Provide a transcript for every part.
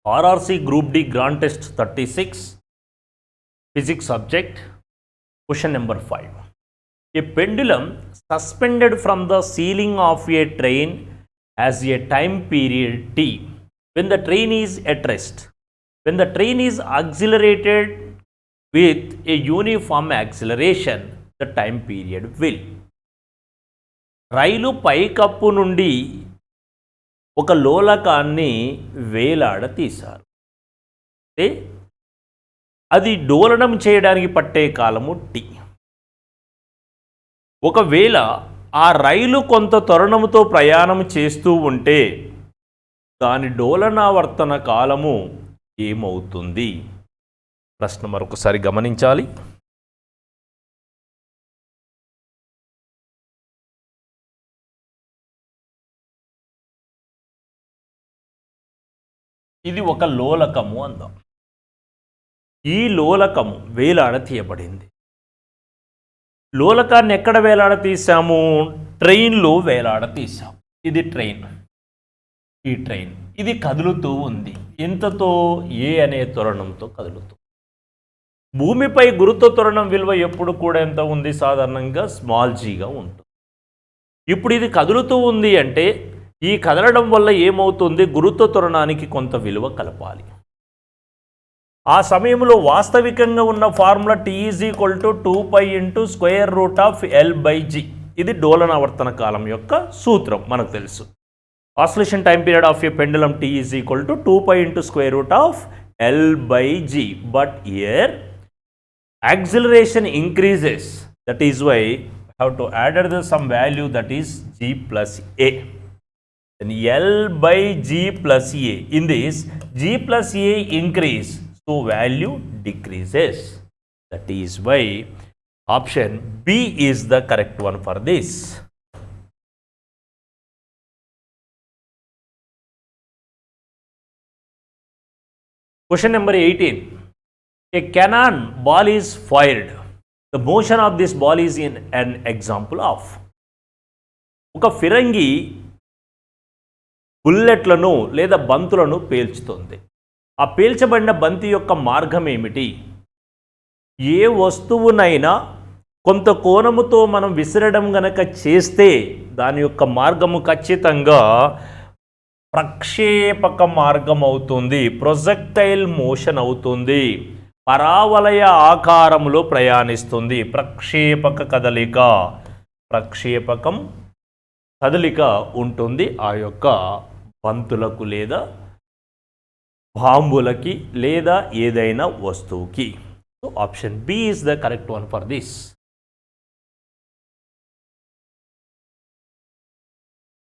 RRC Group D Grand Test 36, Physics subject, question number 5. A pendulum suspended from the ceiling of a train has a time period t. When the train is at rest, when the train is accelerated with a uniform acceleration, the time period will. రైలు పైకప్పు నుండి ఒక లోలకాన్ని వేలాడతీశారు. అంటే అది డోలనం చేయడానికి పట్టే కాలము tea. ఒకవేళ ఆ రైలు కొంత త్వరణంతో ప్రయాణం చేస్తూ ఉంటే దాని డోలనావర్తన కాలము ఏమవుతుంది? ప్రశ్న మరొకసారి గమనించాలి. ఇది ఒక లోలకము అందాం. ఈ లోలకము వేలాడతీయబడింది. లోలకాన్ని ఎక్కడ వేలాడతీసాము? ట్రైన్లో వేలాడతీసాము. ఇది ట్రైన్. ఈ ట్రైన్ ఇది కదులుతూ ఉంది. ఎంతతో? ఏ అనే త్వరణంతో కదులుతూ. భూమిపై గురుత్వ త్వరణం విలువ ఎప్పుడు కూడా ఎంత ఉంది? సాధారణంగా స్మాల్ జీగా ఉంటుంది. ఇప్పుడు ఇది కదులుతూ ఉంది అంటే ఈ కదలడం వల్ల ఏమవుతుంది? గురుత్వ త్వరణానికి కొంత విలువ కలపాలి. ఆ సమయంలో వాస్తవికంగా ఉన్న ఫార్ములా T = 2π × √L/g. ఇది డోలనావర్తన కాలం యొక్క సూత్రం మనకు తెలుసు. Oscillation time period of a pendulum T = 2π × √L/g. But here acceleration increases. That is why have to add some value, that is g plus a. Then L/g plus a. In this, g plus a increase, so value decreases. That is why option B is the correct one for this. Question number 18. A cannon ball is fired. The motion of this ball is in an example of. ఒక ఫిరంగి బుల్లెట్లను లేదా బంతులను పేల్చుతుంది. ఆ పేల్చబడిన బంతి యొక్క మార్గం ఏమిటి? ఏ వస్తువునైనా కొంత కోణముతో మనం విసరడం గనక చేస్తే దాని యొక్క మార్గము ఖచ్చితంగా ప్రక్షేపక మార్గం అవుతుంది. ప్రొజెక్టైల్ మోషన్ అవుతుంది. పరావలయ ఆకారంలో ప్రయాణిస్తుంది. ప్రక్షేపక కదలిక, ప్రక్షేపకం కదలిక ఉంటుంది ఆ యొక్క బంతులకు లేదా బాంబులకి లేదా ఏదైనా వస్తువుకి. So option B is the correct one for this.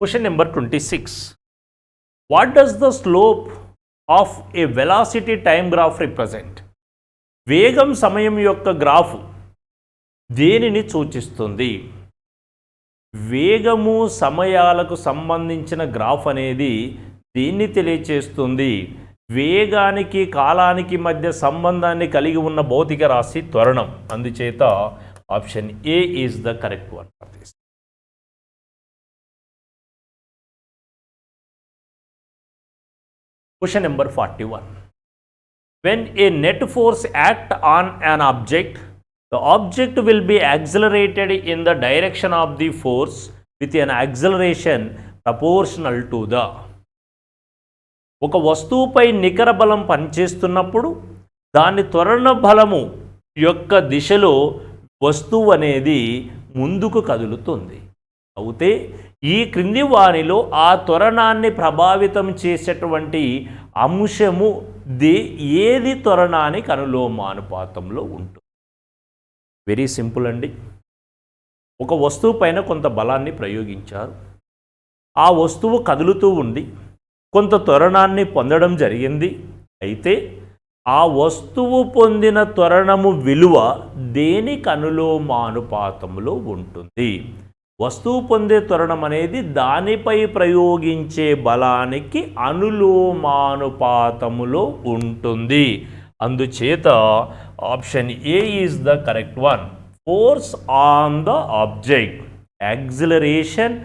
Question number 26. What does the slope of a velocity time graph represent? వేగం సమయం యొక్క గ్రాఫ్ దేనిని సూచిస్తుంది? వేగము సమయాలకు సంబంధించిన గ్రాఫ్ అనేది దీన్ని తెలియచేస్తుంది? వేగానికి కాలానికి మధ్య సంబంధాన్ని కలిగి ఉన్న భౌతిక రాశి త్వరణం. అందుచేత option A is the correct one for this. Question number 41. When a net force acts on an object, the object will be accelerated in the direction of the force with an acceleration proportional to the. ఒక వస్తువుపై నికర బలం పనిచేస్తున్నప్పుడు దాని త్వరణ బలము యొక్క దిశలో వస్తువు అనేది ముందుకు కదులుతుంది. అయితే ఈ క్రింది వారిలో ఆ త్వరణాన్ని ప్రభావితం చేసేటువంటి అంశము ఏది త్వరణానికి అనులోమానుపాతంలో ఉంటుంది? వెరీ సింపుల్ అండి. ఒక వస్తువు పైన కొంత బలాన్ని ప్రయోగించారు. ఆ వస్తువు కదులుతూ ఉండి కొంత త్వరణాన్ని పొందడం జరిగింది. అయితే ఆ వస్తువు పొందిన త్వరణము విలువ దేనికి అనులోమానుపాతంలో ఉంటుంది? వస్తువు పొందే త్వరణం అనేది దానిపై ప్రయోగించే బలానికి అనులోమానుపాతములో ఉంటుంది. అందుచేత option A is the correct one. Force on the object, acceleration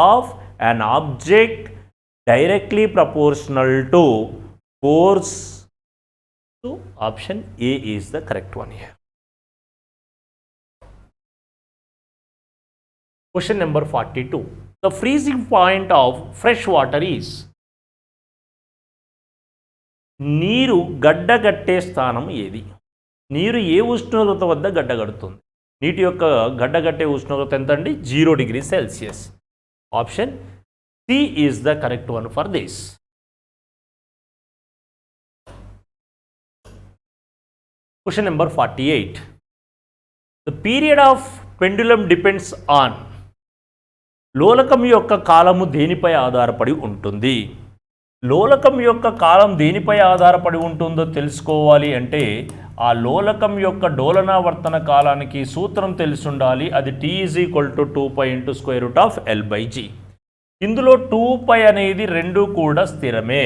of an object directly proportional to force. So option A is the correct one here. Question number 42. The freezing point of fresh water is. నీరు గడ్డగట్టే స్థానం ఏది? నీరు ఏ ఉష్ణోగ్రత వద్ద గడ్డగడుతుంది? నీటి యొక్క గడ్డగట్టే ఉష్ణోగ్రత ఎంత అండి? 0 degree Celsius. Option C is the correct one for this. Question number 48. The period of pendulum depends on. లోలకం యొక్క కాలము దేనిపై ఆధారపడి ఉంటుంది? లోలకం యొక్క కాలం దేనిపై ఆధారపడి ఉంటుందో తెలుసుకోవాలి అంటే ఆ లోలకం యొక్క డోలనావర్తన కాలానికి సూత్రం తెలిసి ఉండాలి. అది T = 2π × L/G. ఇందులో 2π అనేది రెండు కూడా స్థిరమే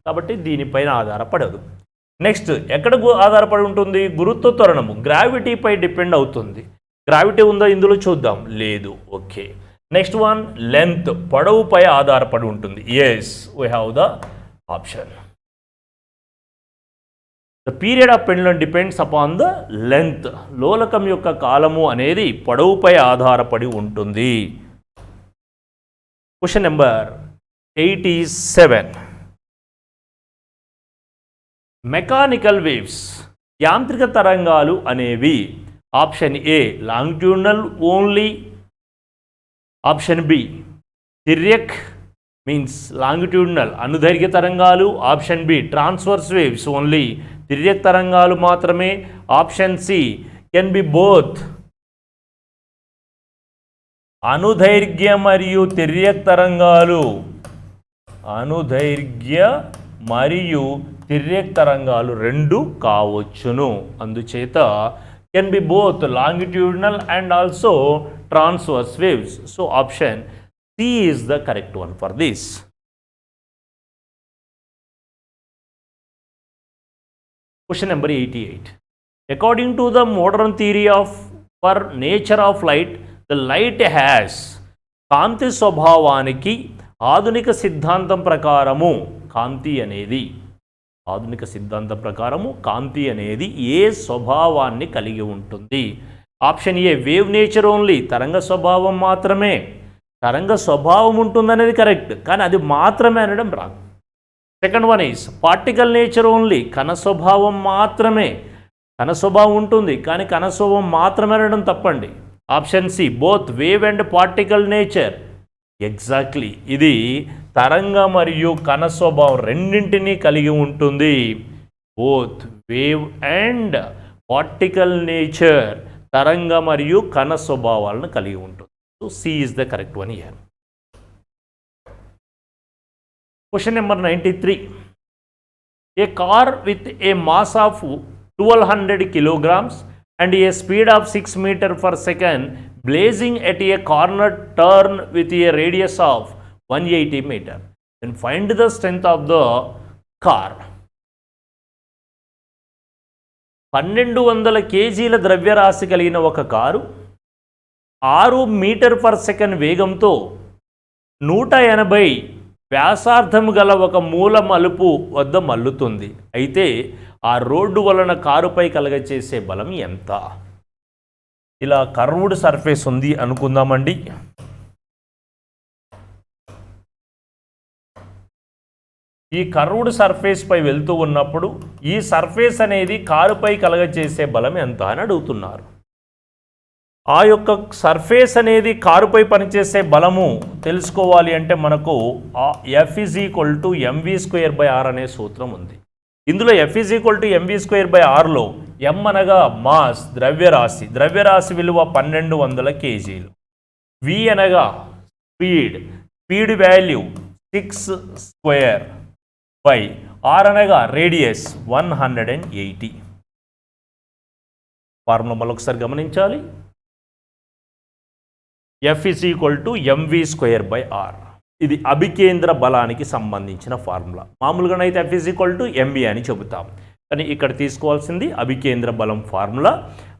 కాబట్టి దీనిపైన ఆధారపడదు. నెక్స్ట్ ఎక్కడ ఆధారపడి ఉంటుంది? గురుత్వ త్వరణము గ్రావిటీపై డిపెండ్ అవుతుంది. గ్రావిటీ ఉందా ఇందులో చూద్దాం. లేదు. ఓకే. నెక్స్ట్ వన్ లెంత్ పొడవుపై ఆధారపడి ఉంటుంది. Yes, we have the option. The period of pendulum depends upon the length. లోలకం యొక్క కాలము అనేది పొడవుపై ఆధారపడి ఉంటుంది. Question number 87. మెకానికల్ వేవ్స్ యాంత్రిక తరంగాలు అనేవి option A longitudinal only, option B తిర్యక్ మీన్స్ లాంగిట్యూడినల్ అనుదైర్ఘ్య తరంగాలు, option B transverse waves only తిర్యక్ తరంగాలు మాత్రమే, option C can be both అనుదైర్ఘ్య మరియు తిర్యక్ తరంగాలు, అనుదైర్ఘ్య మరియు తిర్యక్ తరంగాలు రెండు కావచ్చును. అందుచేత can be both longitudinal and also transverse waves. So option C is the correct one for this. Question number 88. According to the modern theory of for nature of light, the light has కాంతి స్వభావానికి ఆధునిక సిద్ధాంతం ప్రకారము కాంతి అనేది ఏ స్వభావాన్ని కలిగి ఉంటుంది? Option A wave nature only, తరంగ స్వభావం మాత్రమే. తరంగ స్వభావం ఉంటుందనేది కరెక్ట్, కానీ అది మాత్రమే అనడం రాదు. Second one is particle nature only, కణ స్వభావం మాత్రమే. కణ స్వభావం ఉంటుంది కానీ కణ స్వభావం మాత్రమే అనడం తప్పండి. Option C both wave and particle nature. Exactly, ఇది తరంగ మరియు కణ స్వభావం రెండింటినీ కలిగి ఉంటుంది. Both wave and particle nature, తరంగ మరియు కణ స్వభావాలను కలిగి ఉంటుంది. So C is the correct one here. Question number 93. A car with a mass of 1200 kilograms and a speed of 6 meters per second blazing at a corner turn with a radius of 180 meters. Then find the strength of the car. 1200 kg ద్రవ్యరాశి కలిగిన ఒక car 6 metre per second వేగంతో 180 వ్యాసార్థం గల ఒక మూల మలుపు వద్ద మల్లుతుంది. అయితే ఆ రోడ్డు వలన కారుపై కలగచేసే బలం ఎంత? ఇలా కర్వ్డ్ సర్ఫేస్ ఉంది అనుకుందామండి. ఈ కర్వ్డ్ సర్ఫేస్ పై వెళ్తూ ఉన్నప్పుడు ఈ సర్ఫేస్ అనేది కారుపై కలగచేసే బలం ఎంత అని అడుగుతున్నారు. ఆ యొక్క సర్ఫేస్ అనేది కారుపై పనిచేసే బలము తెలుసుకోవాలి అంటే మనకు F = mv²/r అనే సూత్రం ఉంది. ఇందులో F = mv²/rలో m అనగా మాస్ ద్రవ్యరాశి విలువ 1200 kgలు, v అనగా స్పీడ్ వాల్యూ 6² బై r అనగా రేడియస్ 180. ఫార్ములా మరొకసారి గమనించాలి. F = mv²/r. ఇది అభికేంద్ర బలానికి సంబంధించిన ఫార్ములా. మామూలుగానైతే F = mv అని చెబుతాం, కానీ ఇక్కడ తీసుకోవాల్సింది అభికేంద్ర బలం ఫార్ములా.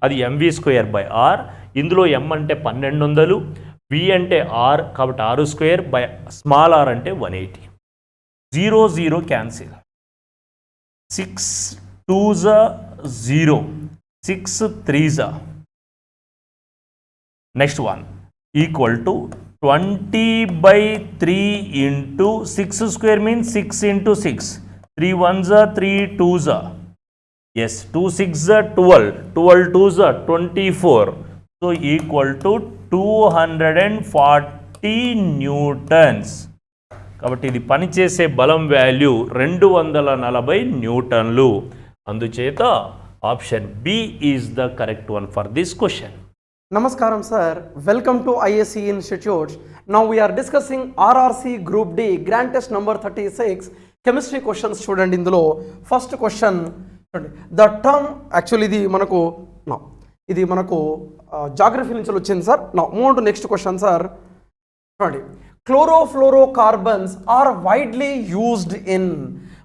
అది mv²/r. ఇందులో m అంటే 1200, v అంటే r కాబట్టి r² బై స్మాల్ r అంటే 180. 0 0 cancel. 6 2s 0, 6 3s. Next one equal to 20/3 into 6 square means 6 into 6. 3 1s 3 2s. Yes, 2 6s 12, 12 2s 24. So equal to 240 newtons. కాబట్టి ఇది పనిచేసే బలం వాల్యూ 240 న్యూటన్లు. అందుచేత option B is the correct one for this question. Namaskaram sir, welcome to ISE Institute. Now we are discussing RRC Group D Grand Test number 36 chemistry questions student. ఇందులో first question the term actually ఇది మనకు geography నుంచి వచ్చింది sir. Now move to next question sir. చూడండి, chlorofluorocarbons are widely used in.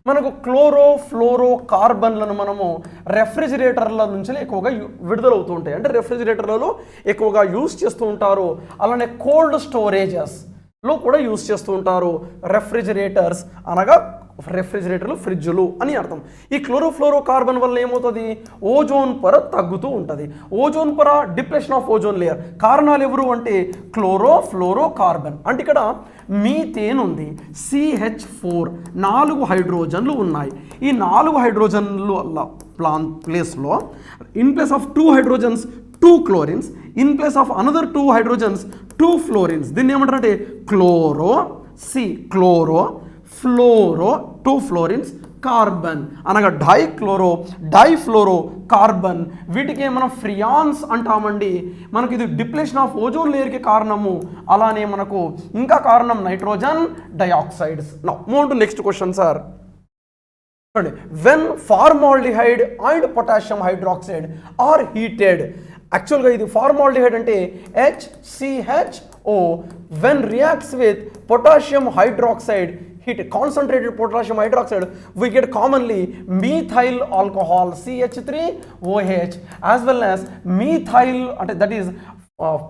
మనకు క్లోరోఫ్లోరోకార్బన్లను మనము రెఫ్రిజిరేటర్ల నుంచి ఎక్కువగా విడుదలవుతూ ఉంటాయి, అంటే రెఫ్రిజిరేటర్లలో ఎక్కువగా యూజ్ చేస్తూ ఉంటారు. అలానే కోల్డ్ స్టోరేజెస్లో కూడా యూజ్ చేస్తూ ఉంటారు. రెఫ్రిజిరేటర్స్ అనగా రెఫ్రిజిరేటర్లు, ఫ్రిడ్జ్లు అని అర్థం. ఈ క్లోరోఫ్లోరోకార్బన్ వల్ల ఏమవుతుంది, ఓజోన్ పొర తగ్గుతూ ఉంటుంది. ఓజోన్ పొర, డిప్రెషన్ ఆఫ్ ఓజోన్ లేయర్. కారణాలు ఎవరు అంటే క్లోరోఫ్లోరోకార్బన్. అంటే ఇక్కడ మీథేన్ ఉంది, CH4, 4 హైడ్రోజన్లు ఉన్నాయి. ఈ 4 హైడ్రోజన్లు ప్లేస్లో in place of 2 hydrogens 2 chlorines, in place of another 2 hydrogens 2 ఫ్లోరిన్స్. దీన్ని ఏమంటారంటే క్లోరో ఫ్లోరో 2 ఫ్లోరిన్స్ కార్బన్ అనగా డైఫ్లోరో కార్బన్. వీటికి మనం ఫ్రియాన్స్ అంటామండి. మనకి ఇది డిప్లేషన్ ఆఫ్ ఓజోన్ లేయర్కి కారణము. అలానే మనకు ఇంకా కారణం nitrogen dioxides. Now move to next question sir. చూడండి, when formaldehyde and potassium hydroxide are heated. యాక్చువల్గా ఇది ఫార్మాల్డిహైడ్ అంటే HCHO when reacts with potassium hydroxide, heat, concentrated potassium hydroxide, we get commonly methyl alcohol CH3OH as well as methyl, that is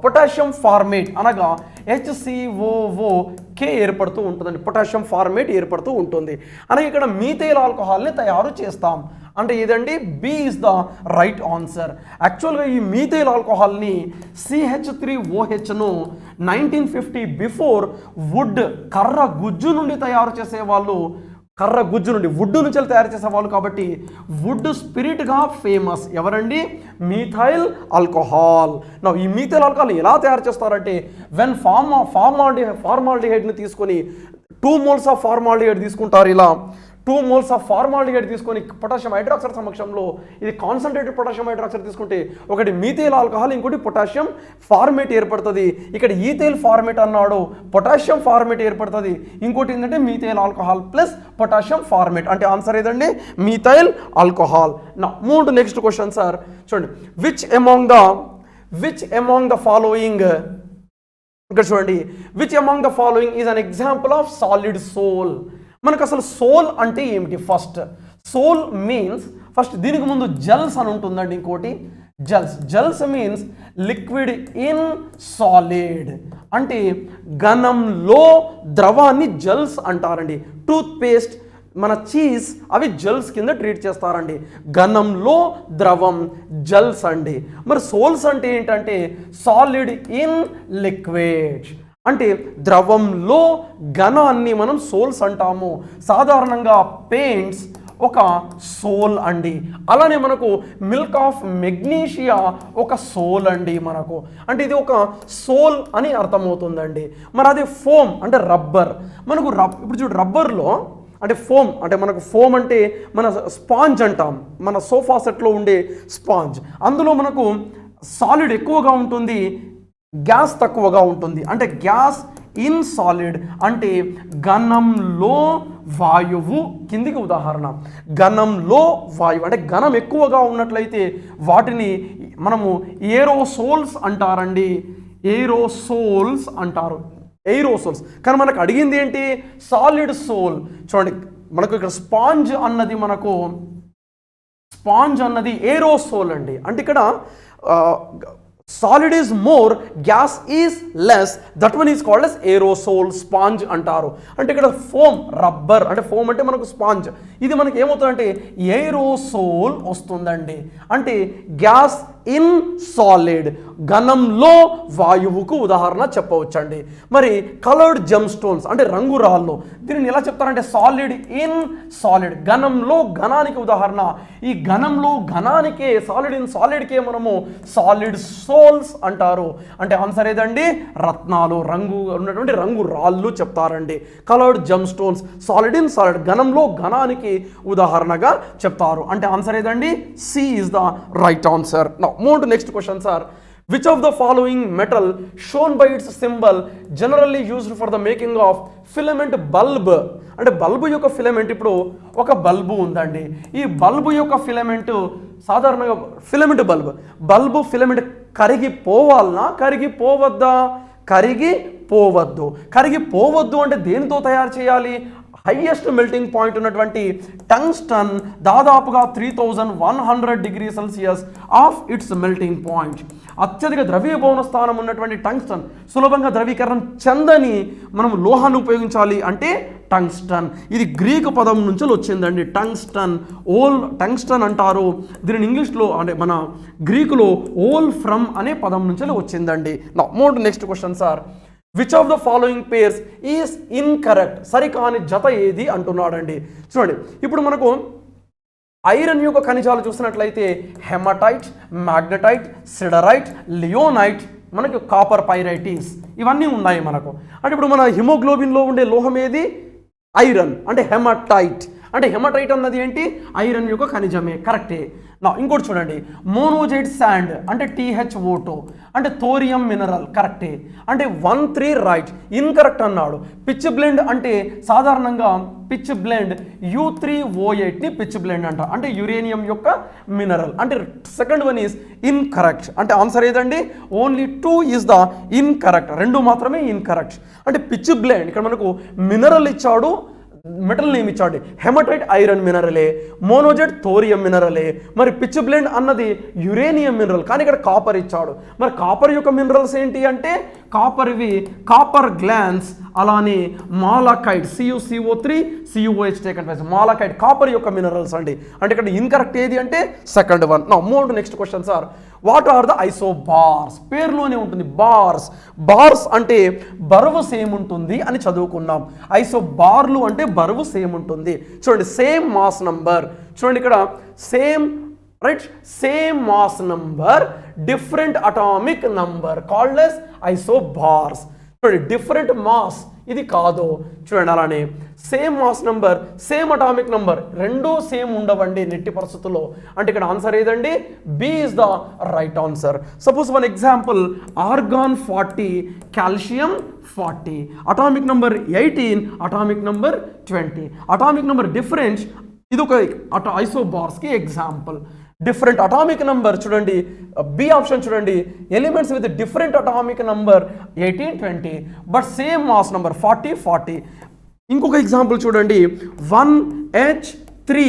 potassium format అనగా HCOOK ఏర్పడుతూ ఉంటుందండి. Potassium format ఏర్పడుతూ ఉంటుంది. అనగా ఇక్కడ మీథైల్ ఆల్కహాల్ని తయారు చేస్తాం. అంటే ఏదండి, B is the right answer. యాక్చువల్గా ఈ మీథైల్ ఆల్కహాల్ని CH3OHను 1950 బిఫోర్ వుడ్, కర్ర గుజ్జు నుండి తయారు చేసేవాళ్ళు. కర్ర గుజ్జు నుండి, వుడ్ నుంచి తయారు చేసేవాళ్ళు కాబట్టి వుడ్ స్పిరిట్గా ఫేమస్. ఎవరండి, మీథైల్ ఆల్కహాల్. ఈ మీథైల్ ఆల్కహాల్ ఎలా తయారు చేస్తారంటే, వెన్ ఫార్మాల్డిహైడ్ని తీసుకొని 2 moles ఆఫ్ ఫార్మాల్డిహైడ్ తీసుకుంటారు. ఇలా 2 moles ఆఫ్ ఫార్మాల్డిహైడ్ తీసుకొని పొటాషియం హైడ్రాక్సైడ్ సమక్షంలో ఇది కాన్సన్ట్రేటెడ్ పొటాషియం హైడ్రాక్సైడ్ తీసుకుంటే ఒకటి మీథైల్ ఆల్కహాల్, ఇంకోటి పొటాషియం ఫార్మేట్ ఏర్పడుతుంది. ఇక్కడ ఈథైల్ ఫార్మేట్ అన్నాడు, పొటాషియం ఫార్మేట్ ఏర్పడుతుంది. ఇంకోటి ఏంటంటే methyl alcohol plus potassium formate. అంటే ఆన్సర్ ఏదండి, మీథైల్ ఆల్కహాల్. నా move to next question sir. చూడండి, విచ్ అమాంగ్ ద ఫాలోయింగ్, ఇక్కడ చూడండి, which among the following is an example of solid sol. మనకు అసలు సోల్ అంటే ఏమిటి? సోల్ మీన్స్ ఫస్ట్ దీనికి ముందు జెల్స్ అని ఉంటుందండి. ఇంకోటి gels means liquid in solid, అంటే ఘనంలో ద్రవాన్ని జెల్స్ అంటారండి. టూత్ పేస్ట్, మన చీజ్, అవి జెల్స్ కింద ట్రీట్ చేస్తారండి. ఘనంలో ద్రవం జెల్స్ అండి. మరి సోల్స్ అంటే ఏంటంటే సాలిడ్ ఇన్ లిక్విడ్, అంటే ద్రవంలో ఘనాన్ని మనం సోల్స్ అంటాము. సాధారణంగా పెయింట్స్ ఒక సోల్ అండి. అలానే మనకు మిల్క్ ఆఫ్ మెగ్నీషియా ఒక సోల్ అండి మనకు, అంటే ఇది ఒక సోల్ అని అర్థమవుతుందండి. మరి అది ఫోమ్ అంటే రబ్బర్. మనకు ఇప్పుడు చూడు, రబ్బర్లో అంటే ఫోమ్, అంటే మనకు ఫోమ్ అంటే మన స్పాంజ్ అంటాం, మన సోఫా సెట్లో ఉండే స్పాంజ్. అందులో మనకు సాలిడ్ ఎక్కువగా ఉంటుంది, గ్యాస్ తక్కువగా ఉంటుంది. అంటే గ్యాస్ ఇన్ సాలిడ్ అంటే ఘనంలో వాయువు కిందికి ఉదాహరణ. ఘనంలో వాయువు అంటే ఘనం ఎక్కువగా ఉన్నట్లయితే వాటిని మనము ఏరోసోల్స్ అంటారండి. ఏరోసోల్స్ అంటారు, ఏరోసోల్స్. కానీ మనకు అడిగింది ఏంటి, సాలిడ్ సోల్. చూడండి, మనకు ఇక్కడ స్పాంజ్ అన్నది ఏరోసోల్ అండి. అంటే ఇక్కడ solid is more, gas is less, that one is called as aerosol, sponge అంటారు. అంటే ఇక్కడ ఫోమ్, రబ్బర్ అంటే ఫోమ్ అంటే మనకు స్పాంజ్, ఇది మనకి ఏమవుతుందంటే ఏరోసోల్ వస్తుందండి. అంటే గ్యాస్ ఇన్ సాలిడ్, ఘనంలో వాయువుకు ఉదాహరణ చెప్పవచ్చండి. మరి కలర్డ్ జెమ్ స్టోన్స్ అంటే రంగురాళ్ళు, దీనిని ఎలా చెప్తారంటే సాలిడ్ ఇన్ సాలిడ్, ఘనంలో ఘనానికి ఉదాహరణ. ఈ ఘనంలో ఘనానికే, సాలిడ్ ఇన్ సాలిడ్కే మనము సాలిడ్ సోల్స్ అంటారు. అంటే ఆన్సర్ ఏదండి రత్నాలు, రంగు ఉన్నటువంటి రంగు రాళ్ళు చెప్తారండి. Coloured gem stones, solid in solid, ఘనంలో ఘనానికి ఉదాహరణగా చెప్తారు. అంటే ఆన్సర్ ఏదండి C is the right answer. Now move to next question sir. Which of the following metal shown by its symbol generally used for the making of filament bulb? అంటే bulb యొక్క filament, ఇప్పుడు ఒక bulb ఉందండి, ఈ bulb యొక్క filament సాధారణంగా filament bulb filament కరిగిపోవాలనా కరిగిపోవద్దా? కరిగిపోవద్దు అంటే దేనితో తయారు చేయాలి? హైయెస్ట్ మెల్టింగ్ పాయింట్ ఉన్నటువంటి టంగ్స్టన్, దాదాపుగా 3100 degree Celsius of it's melting point. అత్యధిక ద్రవీభవన స్థానం ఉన్నటువంటి టంగ్స్టన్, సులభంగా ద్రవీకరణం చెందని మనం లోహాన్ని ఉపయోగించాలి అంటే టంగ్స్టన్. ఇది గ్రీకు పదం నుంచి వచ్చిందండి, టంగ్స్టన్ అంటారు దీనిని. ఇంగ్లీష్లో అంటే మన గ్రీకులో ఓల్ ఫ్రమ్ అనే పదం నుంచి వచ్చిందండి. Now move next question sir. Which of the following pairs is incorrect? సరికాని జత ఏది అంటున్నాడండి. చూడండి, ఇప్పుడు మనకు ఐరన్ యొక్క ఖనిజాలు చూసినట్లయితే హెమటైట్, మ్యాగ్నటైట్, సిడరైట్, లియోనైట్, మనకి కాపర్ పైరైటీస్ ఇవన్నీ ఉన్నాయి మనకు. అంటే ఇప్పుడు మన హిమోగ్లోబిన్లో ఉండే లోహం ఏది? ఐరన్. అంటే హెమటైట్. అంటే హెమటైట్ అన్నది ఏంటి? ఐరన్ యొక్క ఖనిజమే, కరెక్టే. నా ఇంకోటి చూడండి, మోనోజైట్ శాండ్ అంటే THO2 అంటే థోరియం మినరల్, కరెక్టే. అంటే 1-3 రైట్, ఇన్కరెక్ట్ అన్నాడు. పిచ్ బ్లెండ్ అంటే సాధారణంగా పిచ్ బ్లెండ్ U3O8ని పిచ్ బ్లెండ్ అంట, అంటే యురేనియం యొక్క మినరల్. అంటే సెకండ్ వన్ ఈజ్ ఇన్కరెక్ట్. అంటే ఆన్సర్ ఏదండి ఓన్లీ 2 ఈజ్ ద ఇన్కరెక్ట్, 2 మాత్రమే ఇన్కరెక్ట్. అంటే పిచ్ బ్లెండ్ ఇక్కడ మనకు మినరల్ ఇచ్చాడు, మెటల్ నేమ్ ఇచ్చాడు. హెమటైట్ ఐరన్ మినరలే, మోనోజైట్ థోరియం మినరలే. మరి పిచ్ బ్లెండ్ అన్నది యురేనియం మినరల్, కానీ ఇక్కడ కాపర్ ఇచ్చాడు. మరి కాపర్ యొక్క మినరల్స్ ఏంటి అంటే కాపర్ గ్లాన్స్, అలానే malachite CuCO3 CuOH taken place, malachite copper యొక్క మినరల్స్ అండి. అంటే ఇక్కడ ఇన్కరెక్ట్ ఏది అంటే second one. Now move to next question sir. What are the isobars? పేరులోనే ఉంటుంది బార్స్ అంటే బరువు సేమ్ ఉంటుంది అని చదువుకున్నాం. ఐసోబార్లు అంటే బరువు సేమ్ ఉంటుంది. చూడండి, సేమ్ మాస్ నంబర్, చూడండి ఇక్కడ same mass number, different atomic number called as isobars. చూడండి, డిఫరెంట్ మాస్ ఇది కాదు. చూడండి, అలానే same mass number, same atomic number రెండూ సేమ్ ఉండవండి నెట్టి పరిస్థితుల్లో. అంటే ఇక్కడ ఆన్సర్ ఏదండి B is the right answer. Suppose one example, argon 40, calcium 40, atomic number 18, atomic number 20, atomic number difference. ఇది ఒక ఐసోబార్స్కి ఎగ్జాంపుల్. డిఫరెంట్ అటామిక్ నంబర్ చూడండి, బి ఆప్షన్ చూడండి, elements with different atomic number 18, 20 but same mass number 40. ఇంకొక example చూడండి, 1H3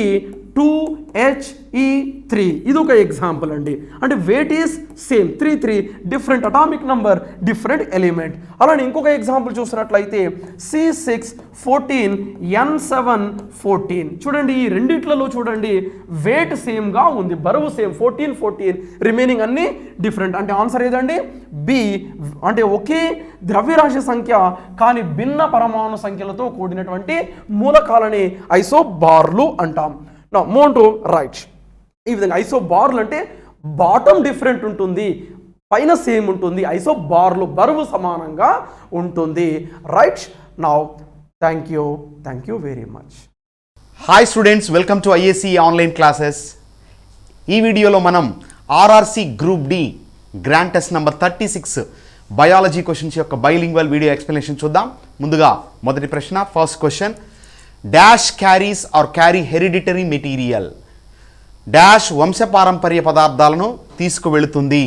2He3, ఇది ఒక example అండి. అంటే weight is same, 3 different atomic number, different element. అలానే ఇంకొక ఎగ్జాంపుల్ చూసినట్లయితే C6 14 N7 14. చూడండి, ఈ రెండిట్లలో చూడండి వెయిట్ సేమ్గా ఉంది, బరువు సేమ్ 14, రిమైనింగ్ అన్ని డిఫరెంట్. అంటే ఆన్సర్ ఏదండి బి. అంటే ఒకే ద్రవ్యరాశి సంఖ్య కానీ భిన్న పరమాణు సంఖ్యలతో కూడినటువంటి మూలకాలని ఐసోబార్లు అంటాం. నా మూవ్ టు రైట్. ఈ విధంగా ఐసోబార్లు అంటే బాటమ్ డిఫరెంట్ ఉంటుంది, పైన సేమ్ ఉంటుంది. ఐసోబార్లు బరువు సమానంగా ఉంటుంది. Right. Now thank you very much. Hi students, welcome to IAC online classes. ఈ వీడియోలో మనం RRC group D grand test number 36 biology questions యొక్క బైలింగ్వల్ వీడియో ఎక్స్ప్లెనేషన్ చూద్దాం. ముందుగా మొదటి ప్రశ్న, first question, dash carries or carry hereditary material? Dash వంశపారంపర్య పదార్థాలను తీసుకువెళుతుంది.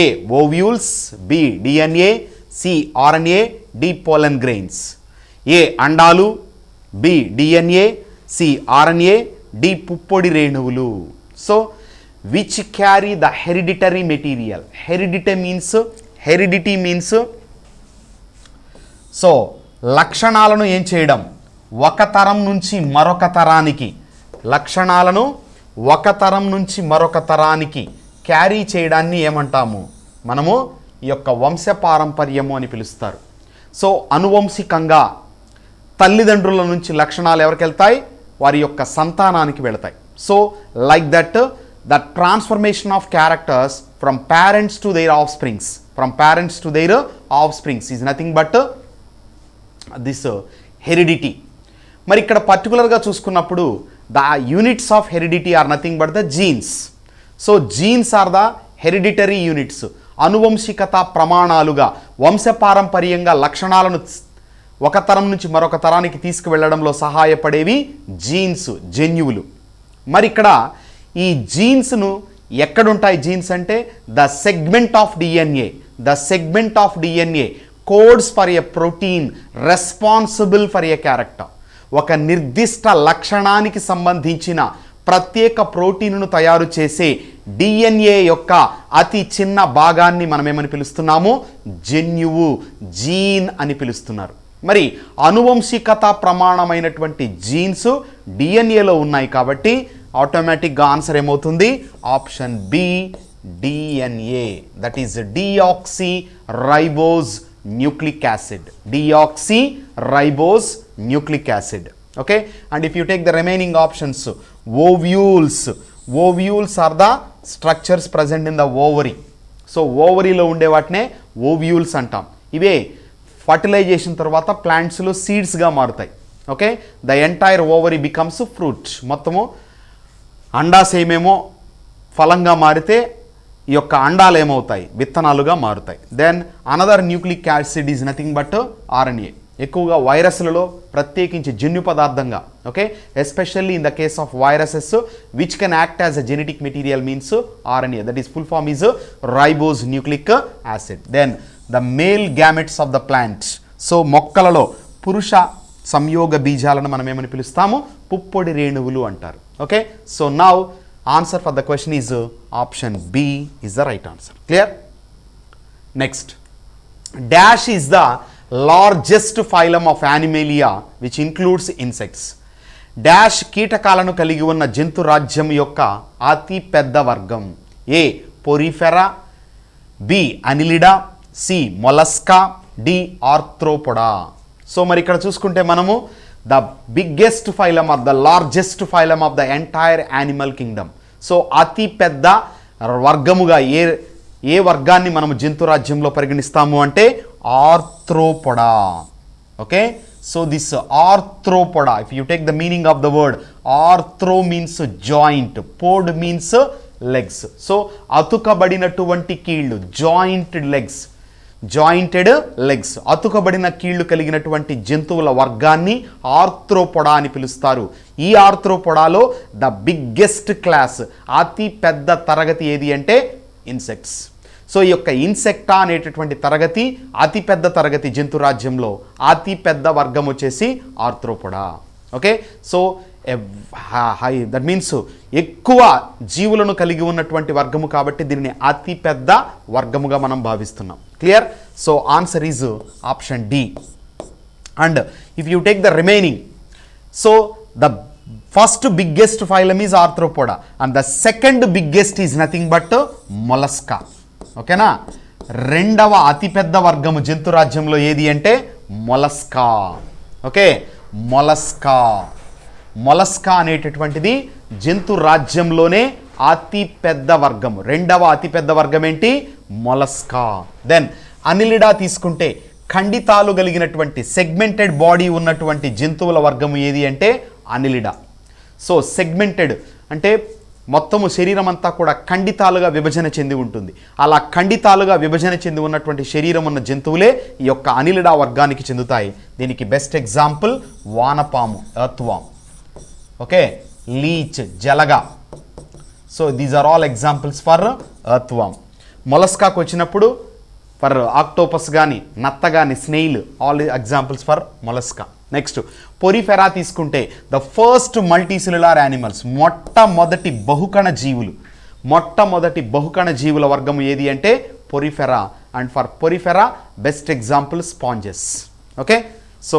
A ovules, B DNA, C RNA, D pollen grains. A అండాలు, B DNA, C RNA, D పుప్పొడి రేణువులు. So which carry the hereditary material. Heredity means so లక్షణాలను ఏం చేయడం, ఒక తరం నుంచి మరొక తరానికి, లక్షణాలను ఒక తరం నుంచి మరొక తరానికి క్యారీ చేయడాన్ని ఏమంటాము మనము, ఈ యొక్క వంశపారంపర్యము అని పిలుస్తారు. సో అనువంశికంగా తల్లిదండ్రుల నుంచి లక్షణాలు ఎవరికి వెళ్తాయి, వారి యొక్క సంతానానికి వెళతాయి. So like that the transformation of characters from parents to their offsprings is nothing but this heredity. మరి ఇక్కడ పర్టికులర్గా చూసుకున్నప్పుడు the units of heredity are nothing but the genes. So genes are the hereditary units. అనువంశికత ప్రమాణాలుగా వంశపారంపర్యంగా లక్షణాలను ఒక తరం నుంచి మరొక తరానికి తీసుకువెళ్ళడంలో సహాయపడేవి జీన్స్, జన్యువులు. మరి ఇక్కడ ఈ జీన్స్ను ఎక్కడుంటాయి జీన్స్ అంటే the segment of DNA codes for a protein responsible for a character. ఒక నిర్దిష్ట లక్షణానికి సంబంధించిన ప్రత్యేక ప్రోటీన్ను తయారు చేసే డిఎన్ఏ యొక్క అతి చిన్న భాగాన్ని మనం ఏమని పిలుస్తున్నాము, జన్యువు, జీన్ అని పిలుస్తున్నారు. మరి అనువంశికత ప్రమాణమైనటువంటి జీన్స్ డిఎన్ఏలో ఉన్నాయి కాబట్టి ఆటోమేటిక్గా ఆన్సర్ ఏమవుతుంది, option B DNA, that is deoxy ribose nucleic acid. Okay, and if you take the remaining options, ovules are the structures present in the ovary. So ovary లో ఉండే వాటినే ovules అంటాం. ఇవే ఫర్టిలైజేషన్ తర్వాత ప్లాంట్స్లో సీడ్స్గా మారుతాయి. Okay, the entire ovary becomes fruit. మొత్తము అండాశయమేమో ఫలంగా మారితే ఈ యొక్క అండాలు ఏమవుతాయి, విత్తనాలుగా మారుతాయి. Then another nucleic acid is nothing but RNA. ఎక్కువగా వైరస్లలో ప్రత్యేకించి జన్యు పదార్థంగా, okay, especially in the case of viruses which can act as a genetic material means RNA, that is full form is ribose nucleic acid. Then the male gametes of the plant. So మొక్కలలో పురుష సంయోగ బీజాలను మనం ఏమని పిలుస్తాము, పుప్పొడి రేణువులు అంటారు. Okay, so now answer for the question is option B is the right answer. Clear? Next, dash is the largest phylum of Animalia which includes insects. Dash కీటకాలను కలిగి ఉన్న జంతు రాజ్యం యొక్క అతి పెద్ద వర్గం. A Porifera, B Annelida, C Mollusca, D Arthropoda. So మరి ఇక్కడ చూసుకుంటే మనము the biggest phylum of the largest phylum of the entire animal kingdom. So అతి పెద్ద వర్గముగా ఏ వర్గాన్ని మనము జంతు రాజ్యంలో పరిగణిస్తాము అంటే Arthropoda. Okay, so this Arthropoda, if you take the meaning of the word arthro means joint, pod means legs. So అతుకబడినటువంటి కీళ్ళు, జాయింటెడ్ లెగ్స్, అతుకబడిన కీళ్లు కలిగినటువంటి జంతువుల వర్గాన్ని ఆర్థ్రోపోడా అని పిలుస్తారు. ఈ ఆర్థ్రోపోడాలో ద బిగ్గెస్ట్ క్లాస్, అతి పెద్ద తరగతి ఏది అంటే ఇన్సెక్ట్స్. సో ఈ యొక్క ఇన్సెక్టా అనేటటువంటి తరగతి అతి పెద్ద తరగతి జంతు రాజ్యంలో, అతి పెద్ద వర్గం వచ్చేసి Arthropoda. Okay, so high that means ఎక్కువ జీవులను కలిగి ఉన్నటువంటి వర్గము కాబట్టి దీనిని అతి పెద్ద వర్గముగా మనం భావిస్తున్నాం. Clear? So answer is option D. And if you take the remaining, so the first biggest phylum is Arthropoda and the second biggest is nothing but Mollusca. ఓకేనా? రెండవ అతిపెద్ద వర్గము జంతు రాజ్యంలో ఏది అంటే మొలస్కా. ఓకే, మొలస్కా అనేటటువంటిది జంతు రాజ్యంలోనే అతి పెద్ద వర్గము. రెండవ అతిపెద్ద వర్గం ఏంటి? మొలస్కా. దెన్ అనిలిడా తీసుకుంటే ఖండితాలు కలిగినటువంటి సెగ్మెంటెడ్ బాడీ ఉన్నటువంటి జంతువుల వర్గము ఏది అంటే అనిలిడా. సో సెగ్మెంటెడ్ అంటే మొత్తము శరీరం అంతా కూడా ఖండితాలుగా విభజన చెంది ఉంటుంది. అలా ఖండితాలుగా విభజన చెంది ఉన్నటువంటి శరీరం ఉన్న జంతువులే ఈ యొక్క అనిలిడా వర్గానికి చెందుతాయి. దీనికి బెస్ట్ ఎగ్జాంపుల్ వానపాము, ఎర్త్వామ్. ఓకే, లీచ్, జలగ. So these are all examples for earthworm. మొలస్కాకు వచ్చినప్పుడు ఫర్ ఆక్టోపస్ కానీ, నత్త కానీ, snail, all examples for Mollusca. Next Porifera తీసుకుంటే ద ఫస్ట్ మల్టీసెల్యులార్ యానిమల్స్, మొట్టమొదటి బహుకణ జీవులు. మొట్టమొదటి బహుకణ జీవుల వర్గం ఏది అంటే Porifera. And for Porifera best example sponges. Okay, so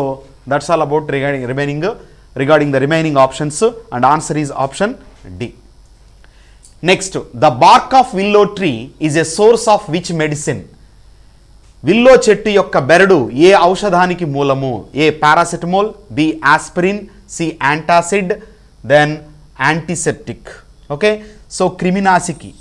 that's all about regarding the remaining options and answer is option D. Next, the bark of willow tree is a source of which medicine? Willow చెట్టు యొక్క బెరడు ఏ ఔషధానికి మూలము? A paracetamol, B aspirin, C antacid, then antiseptic. Okay, so క్రిమినాశికి,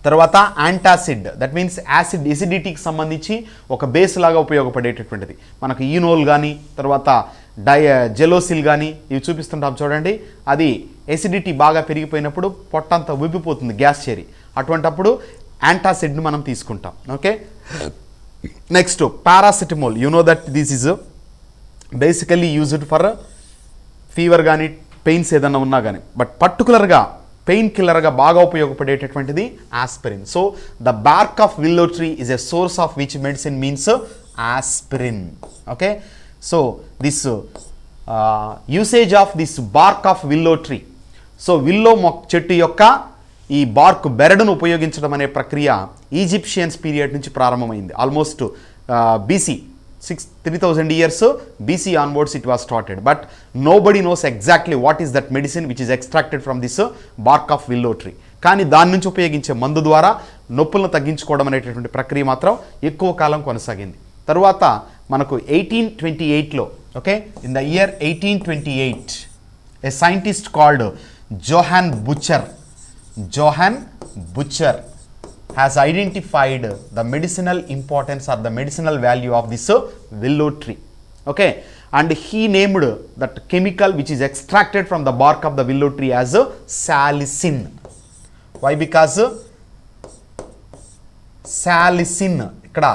తర్వాత antacid, that means acid, ఎసిడిటీకి సంబంధించి ఒక బేస్ లాగా ఉపయోగపడేటటువంటిది. మనకు ఈనోల్ కానీ తర్వాత జెలోసిల్ కానీ ఇవి చూపిస్తుంటాం చూడండి. అది ఎసిడిటీ బాగా పెరిగిపోయినప్పుడు పొట్టంతా ఉబ్బిపోతుంది గ్యాస్ చేరి, అటువంటప్పుడు యాంటాసిడ్ను మనం తీసుకుంటాం. Okay, next paracetamol. You know that this is basically used for fever కానీ పెయిన్స్ ఏదన్నా ఉన్నా కానీ, బట్ పర్టికులర్గా పెయిన్ కిల్లర్గా బాగా ఉపయోగపడేటటువంటిది aspirin. So the bark of willow tree is a source of which medicine means aspirin. Okay, so this usage of this bark of willow tree. So willow చెట్టు యొక్క ఈ బార్క్ బెరడును ఉపయోగించడం అనే ప్రక్రియ ఈజిప్షియన్స్ పీరియడ్ నుంచి ప్రారంభమైంది. Almost BC 3000 years BC onwards it was started, but nobody knows exactly what is that medicine which is extracted from this bark of willow tree. కానీ దాని నుంచి ఉపయోగించే మందు ద్వారా నొప్పులను తగ్గించుకోవడం అనేటటువంటి ప్రక్రియ మాత్రం ఎక్కువ కాలం కొనసాగింది. తరువాత మనకు 1828లో, okay, in the year 1828 a scientist called Johann Bucher has identified the medicinal importance or the medicinal value of this willow tree. Okay, and he named that chemical which is extracted from the bark of the willow tree as salicin. Why? Because salicin, ఇక్కడ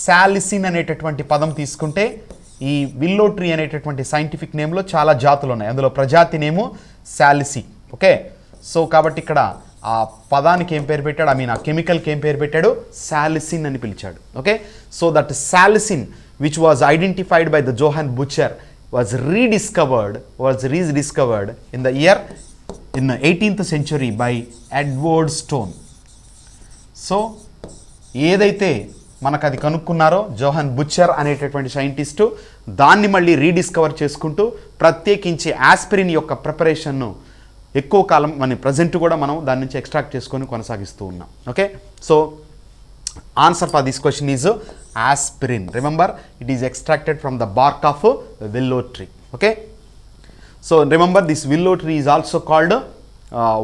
salicin అనేటటువంటి పదం తీసుకుంటే ఈ willow tree అనేటటువంటి scientific నేమ్లో చాలా జాతులు ఉన్నాయి. అందులో ప్రజాతి నేము సాలిసి. ఓకే, సో కాబట్టి ఇక్కడ ఆ పదానికి ఏం పేరు పెట్టాడు, ఆ కెమికల్కి ఏం పేరు పెట్టాడు, సాలిసిన్ అని పిలిచాడు. Okay, so that salicin which was identified by the Johann Buchner was rediscovered in the year in 18th century by Edward Stone. So ఏదైతే మనకు అది కనుక్కున్నారో జోహాన్ బుచర్ అనేటటువంటి సైంటిస్టు, దాన్ని మళ్ళీ రీడిస్కవర్ చేసుకుంటూ ప్రత్యేకించి ఆస్పిరిన్ యొక్క ప్రిపరేషన్ను ఎక్కువ కాలం మన ప్రజెంట్ కూడా మనం దాని నుంచి ఎక్స్ట్రాక్ట్ చేసుకొని కొనసాగిస్తూ ఉన్నాం. Okay, so answer for this question is aspirin. Remember, it is extracted from the bark of willow tree. Okay, so remember this willow tree is also called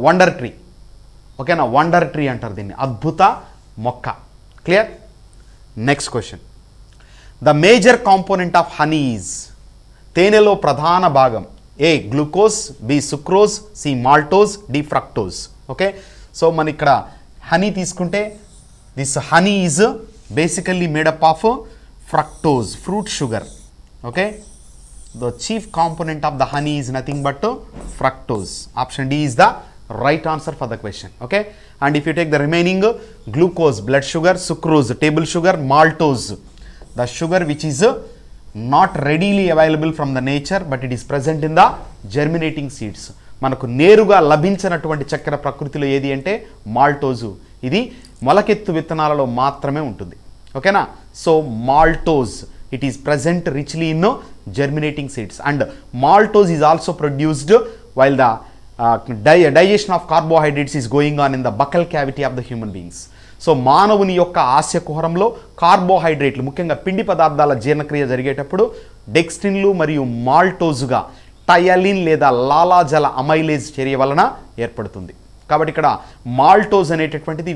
wonder tree. ఓకేనా, wonder tree అంటారు దీన్ని, అద్భుత మొక్క. Clear? Next question, the major component of honey is? తేనెలో ప్రధాన భాగం A glucose, B sucrose, C maltose, D fructose. Okay, so మన ఇక్కడ హనీ తీసుకుంటే this honey is basically made up of fructose, fruit sugar. Okay, the chief component of the honey is nothing but fructose. Option D is the right answer for the question. Okay, and if you take the remaining, glucose blood sugar, sucrose table sugar, maltose the sugar which is not readily available from the nature but it is present in the germinating seeds. మనకు నేరుగా లభించినటువంటి చక్కెర ప్రకృతిలో ఏది అంటే maltose. ఇది మొలకెత్తు విత్తనాలలో మాత్రమే ఉంటుంది. ఓకేనా, so maltose it is present richly in germinating seeds and maltose is also produced while the digestion of carbohydrates is going on in the buccal cavity of the human beings. So మానవుని యొక్క ఆస్య కుహరంలో కార్బోహైడ్రేట్లు, ముఖ్యంగా పిండి పదార్థాల జీర్ణక్రియ జరిగేటప్పుడు డెక్స్ట్రిన్లు మరియు మాల్టోజుగా ptyalin లేదా లాలాజల అమైలేజ్ చర్య వలన ఏర్పడుతుంది. కాబట్టి ఇక్కడ మాల్టోజ్ అనేటటువంటిది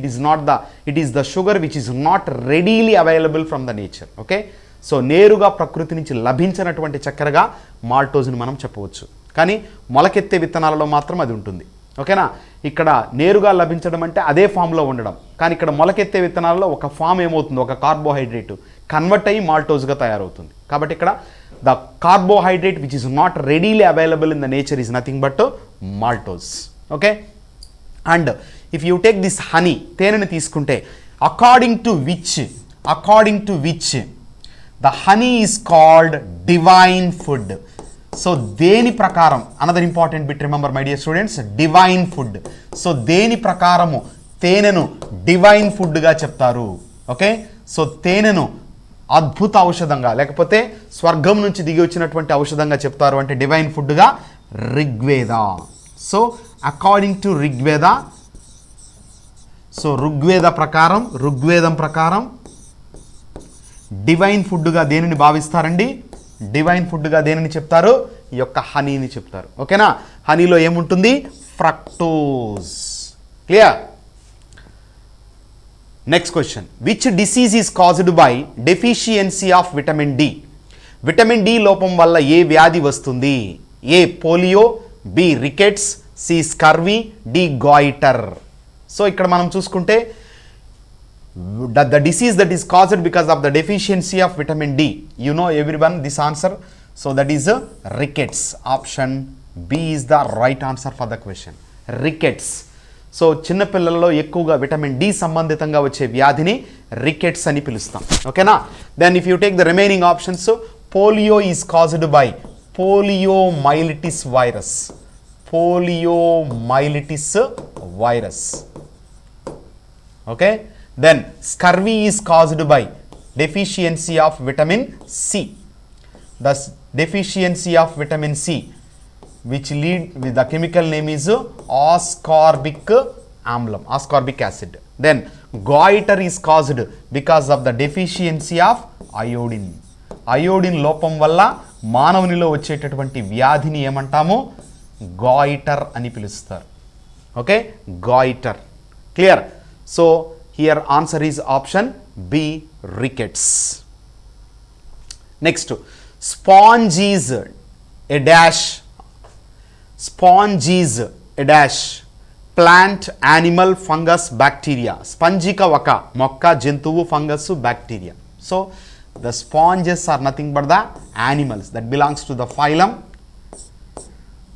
it is the sugar which is not readily available from the nature. Okay, so నేరుగా ప్రకృతి నుంచి లభించినటువంటి చక్కెరగా మాల్టోజ్ని మనం చెప్పవచ్చు. కానీ మొలకెత్తే విత్తనాలలో మాత్రం అది ఉంటుంది. ఓకేనా, ఇక్కడ నేరుగా లభించడం అంటే అదే ఫామ్లో ఉండడం, కానీ ఇక్కడ మొలకెత్తే విత్తనాల్లో ఒక ఫామ్ ఏమవుతుంది, ఒక కార్బోహైడ్రేట్ కన్వర్ట్ అయ్యి మాల్టోజ్గా తయారవుతుంది. కాబట్టి ఇక్కడ the carbohydrate which is not readily available in the nature is nothing but maltose. Okay, and if you take this honey, తేనెని తీసుకుంటే according to which the honey is called divine food. So దేని ప్రకారం, another important bit remember my dear students, divine food. So దేని ప్రకారము తేనెను divine ఫుడ్గా చెప్తారు? Okay, so తేనెను అద్భుత ఔషధంగా లేకపోతే స్వర్గం నుంచి దిగి వచ్చినటువంటి ఔషధంగా చెప్తారు అంటే డివైన్ ఫుడ్గా Rigveda. So according to Rigveda, so Rigveda ప్రకారం డివైన్ ఫుడ్గా దేనిని భావిస్తారండి? డివైన్ ఫుడ్గా దేనిని చెప్తారు? ఈ యొక్క హనీని చెప్తారు. ఓకేనా? హనీలో ఏముంటుంది? Fructose. Clear? Next question, which disease is caused by deficiency of vitamin D? Vitamin D లోపం వల్ల ఏ వ్యాధి వస్తుంది? A polio, B rickets, C scurvy, D goitre. So ఇక్కడ మనం చూసుకుంటే the disease that is caused because of the deficiency of vitamin D, you know everyone this answer, so that is rickets. Option B is the right answer for the question, rickets. So చిన్న పిల్లల్లో ఎక్కువగా vitamin D సంబంధితంగా వచ్చే వ్యాధిని rickets అని పిలుస్తాం. ఓకేనా? Then if you take the remaining options, polio is caused by poliomyelitis virus. Okay, then scurvy is caused by deficiency of vitamin C. The deficiency of vitamin C, which lead with the chemical name is ascorbic acid. Then goiter is caused because of the deficiency of iodine. iodine లోపం వల్ల మానవునిలో వచ్చేటటువంటి వ్యాధిని ఏమంటాము? Goitre అని పిలుస్తారు. Okay, goitre. Clear? So here answer is option B, rickets. Next, sponge is a dash. Plant, animal, fungus, bacteria. Spongica vaka, mokka, జంతువు, fungus, bacteria. So the sponges are nothing but the animals that belongs to the phylum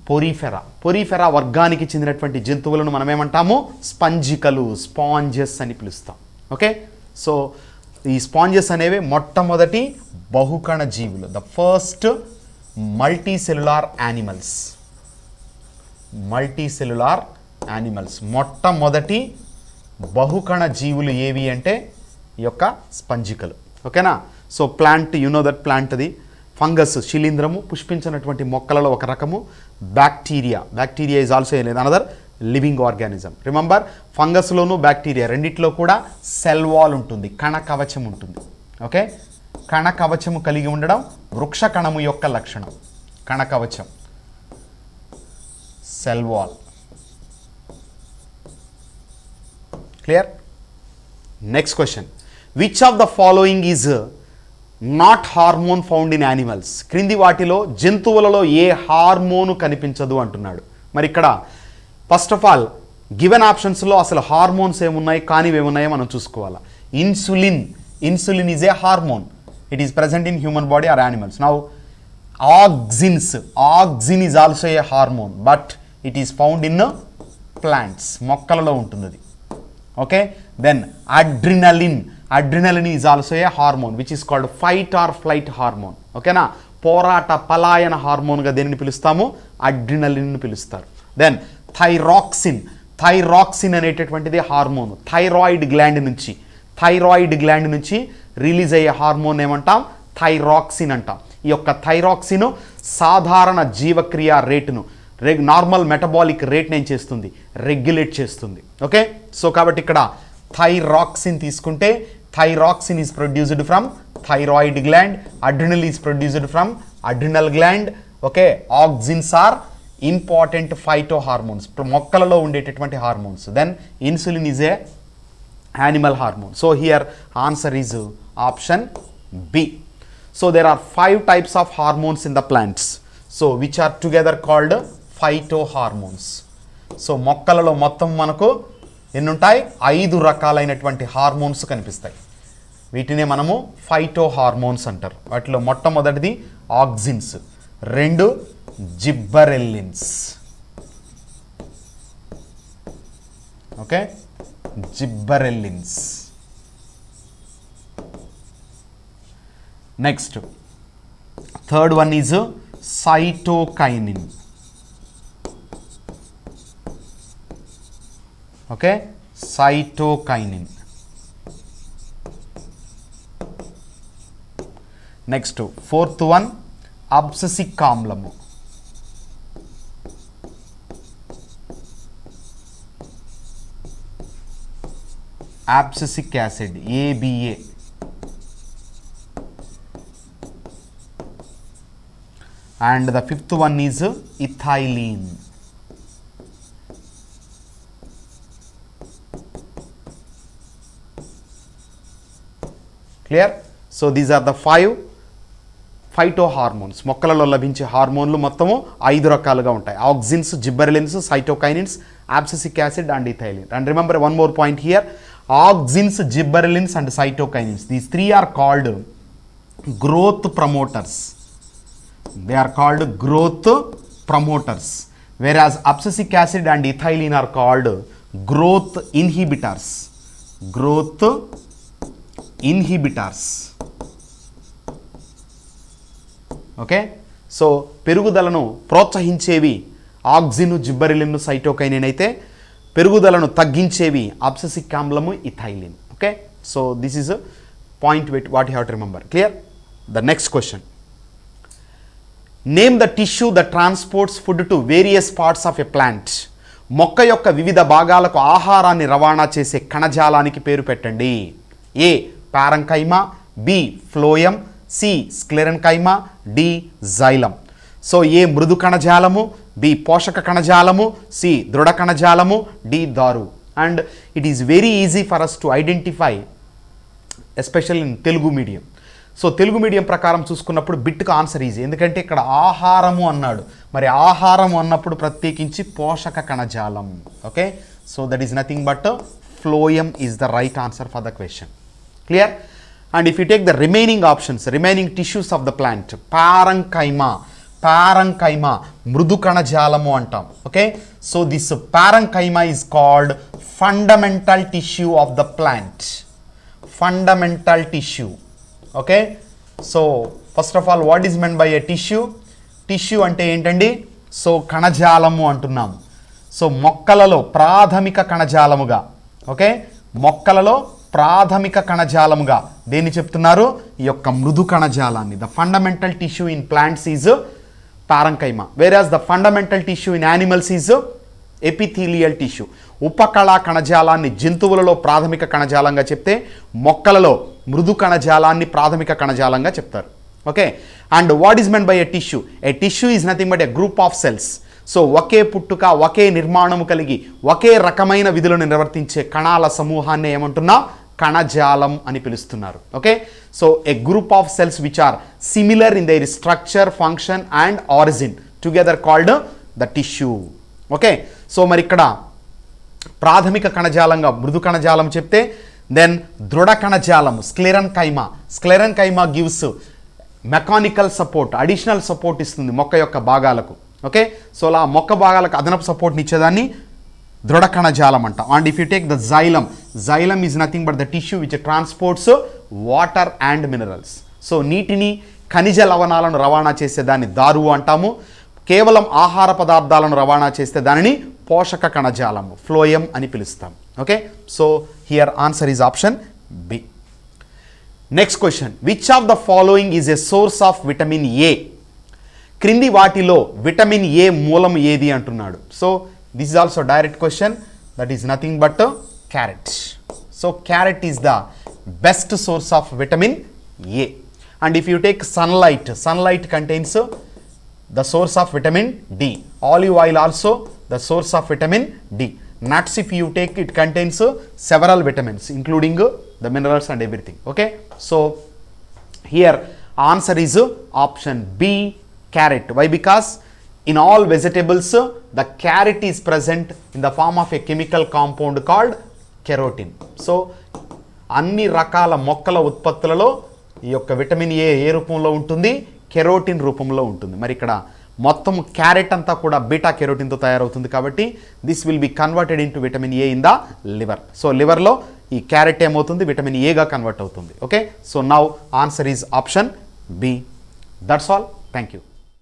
Porifera వర్గానికి చెందినటువంటి జంతువులను మనం ఏమంటాము? స్పంజికలు, sponges అని పిలుస్తాం. Okay, so ఈ sponges అనేవి మొట్టమొదటి బహుకణ జీవులు, ద ఫస్ట్ మల్టీసెల్యులార్ యానిమల్స్. మొట్టమొదటి బహుకణ జీవులు ఏవి అంటే ఈ యొక్క స్పంజికలు. ఓకేనా? So plant, you know that plant అది ఫంగస్, శిలీంధ్రము, పుష్పించినటువంటి మొక్కలలో ఒక రకము. Bacteria is also another living organism. Remember, ఫంగస్లోను బ్యాక్టీరియా రెండిట్లో కూడా సెల్ వాల్ ఉంటుంది, కణ కవచం ఉంటుంది. ఓకే, కణ కవచము కలిగి ఉండడం వృక్ష కణము యొక్క లక్షణం. కణ కవచం, cell wall. Clear? Next question, which of the following is not hormone found in animals? క్రింది వాటిలో జంతువులలో ఏ హార్మోను కనిపించదు అంటున్నాడు. మరి ఇక్కడ ఫస్ట్ ఆఫ్ ఆల్ గివెన్ ఆప్షన్స్లో అసలు హార్మోన్స్ ఏమున్నాయి, కానివి ఏమున్నాయో మనం చూసుకోవాలి. Insulin is a hormone. It is present in human body or animals. Now auxin is also a hormone, but it is found in plants, మొక్కలలో ఉంటుంది అది. Okay, then adrenaline is also a hormone which is called fight or flight hormone. ఓకేనా? పోరాట పలాయన హార్మోన్గా దేనిని పిలుస్తాము? Adrenaline పిలుస్తారు. Then thyroxine అనేటటువంటిది hormone. Thyroid gland నుంచి రిలీజ్ అయ్యే హార్మోన్ ఏమంటాం? థైరాక్సిన్ అంటాం. ఈ యొక్క థైరాక్సిన్ సాధారణ జీవక్రియ రేటును, నార్మల్ మెటబాలిక్ రేట్ని ఏం చేస్తుంది? రెగ్యులేట్ చేస్తుంది. ఓకే, సో కాబట్టి ఇక్కడ థైరాక్సిన్ తీసుకుంటే thyroxine is produced from thyroid gland, adrenal is produced from adrenal gland. Okay, auxins are important phyto hormones, మొక్కలలో ఉండేటటువంటి hormones. Then insulin is a animal hormone. So here answer is option B. So there are 5 types of hormones in the plants, so which are together called phytohormones. So మొక్కలలో మొత్తం మనకు ఎన్ని ఉంటాయి? 5 రకాలైనటువంటి hormones కనిపిస్తాయి. వీటినే మనము ఫైటో హార్మోన్స్ అంటారు. వాటిలో మొట్టమొదటిది auxins, 2 gibberellins. Okay, gibberellins. Next third one is cytokinin. Okay, cytokinin. Next, fourth one, abscisic amlamu. Abscisic acid, ABA. And the fifth one is ethylene. Clear? So these are the 5 phytohormones. మొక్కలలో లభించే హార్మోన్లు మొత్తము 5 రకాలుగా ఉంటాయి. Auxins, gibberellins, cytokinins, abscisic acid and ethylene. And remember one more point here, auxins, gibberellins and cytokinins, these 3 are called growth promoters. They are called growth promoters, whereas abscisic acid and ethylene are called growth inhibitors. Growth inhibitors. Okay, so పెరుగుదలను ప్రోత్సహించేవి auxin, gibberellin, cytokinin అయితే పెరుగుదలను తగ్గించేవి abscisic ఆమ్లము, ethylene. Okay, so this is point with what you have to remember. Clear? The next question, name the tissue the transports food to various parts of a plant. మొక్క యొక్క వివిధ భాగాలకు ఆహారాన్ని రవాణా చేసే కణజాలానికి పేరు పెట్టండి. A parenchyma, B phloem, C sclerenchyma, D xylem. So A మృదు కణజాలము, బి పోషక కణజాలము, సి దృఢ కణజాలము, డి దారు. And it is very easy for us to identify, especial in Telugu medium. So Telugu medium ప్రకారం చూసుకున్నప్పుడు బిట్కి ఆన్సర్ ఈజీ, ఎందుకంటే ఇక్కడ ఆహారము అన్నాడు. మరి ఆహారము అన్నప్పుడు ప్రత్యేకించి పోషక కణజాలం. Okay, so that is nothing but phloem is the right answer for the question. Clear? And if you take the remaining options, remaining tissues of the plant, parenchyma, మృదు కణజాలము అంటాం. Okay, so this parenchyma is called fundamental tissue of the plant. Fundamental tissue. Okay, so first of all, what is meant by a tissue? Tissue అంటే ఏంటండి? So కణజాలము అంటున్నాము. So మొక్కలలో ప్రాథమిక కణజాలముగా, okay, మొక్కలలో ప్రాథమిక కణజాలముగా దేన్ని చెప్తున్నారు? ఈ యొక్క మృదు కణజాలాన్ని. The fundamental tissue in plants is parenchyma, whereas the fundamental tissue in animals is epithelial tissue. ఉపకళా కణజాలాన్ని జంతువులలో ప్రాథమిక కణజాలంగా చెప్తే, మొక్కలలో మృదు కణజాలాన్ని ప్రాథమిక కణజాలంగా చెప్తారు. Okay, and what is meant by a tissue? A tissue is nothing but a group of cells. So ఒకే పుట్టుక, ఒకే నిర్మాణము కలిగి ఒకే రకమైన విధులను నిర్వర్తించే కణాల సమూహాన్ని ఏమంటున్నా? కణజాలం అని పిలుస్తున్నారు. Okay, so a group of cells which are similar in their structure, function and origin together called the tissue. Okay, so మరి ఇక్కడ ప్రాథమిక కణజాలంగా మృదు కణజాలం చెప్తే, దెన్ దృఢ కణజాలం sclerenchyma gives mechanical support, additional support ఇస్తుంది మొక్క యొక్క భాగాలకు. ఓకే, సో అలా మొక్క భాగాలకు అదనపు సపోర్ట్ని ఇచ్చేదాన్ని దృఢ కణజాలం అంటాం. And if you take the xylem is nothing but the tissue which transports water and minerals. So నీటిని, ఖనిజ లవణాలను రవాణా చేసే దాన్ని దారు అంటాము. కేవలం ఆహార పదార్థాలను రవాణా చేస్తే దానిని పోషక కణజాలము, ఫ్లోయం అని పిలుస్తాం. Okay, so here answer is option B. Next question, which of the following is a source of vitamin A? క్రింది వాటిలో విటమిన్ ఏ మూలం ఏది అంటున్నాడు. So this is also direct question, that is nothing but carrot. So carrot is the best source of vitamin A. And if you take sunlight contains the source of vitamin D. Olive oil also the source of vitamin D. nuts, if you take, it contains several vitamins including the minerals and everything. Okay, so here answer is option B, carrot. Why? Because in all vegetables the carrot is present in the form of a chemical compound called keratin. So అన్ని రకాల మొక్కల ఉత్పత్తులలో ఈ యొక్క vitamin A రూపంలో ఉంటుంది? Keratin రూపంలో ఉంటుంది. మరి ఇక్కడ మొత్తం క్యారెట్ అంతా కూడా బీటా కెరోటిన్తో తయారవుతుంది కాబట్టి this will be converted into vitamin A in the liver. So లివర్లో ఈ క్యారెట్ ఏమవుతుంది? విటమిన్ ఏగా కన్వర్ట్ అవుతుంది. Okay, so now answer is option B. That's all. Thank you.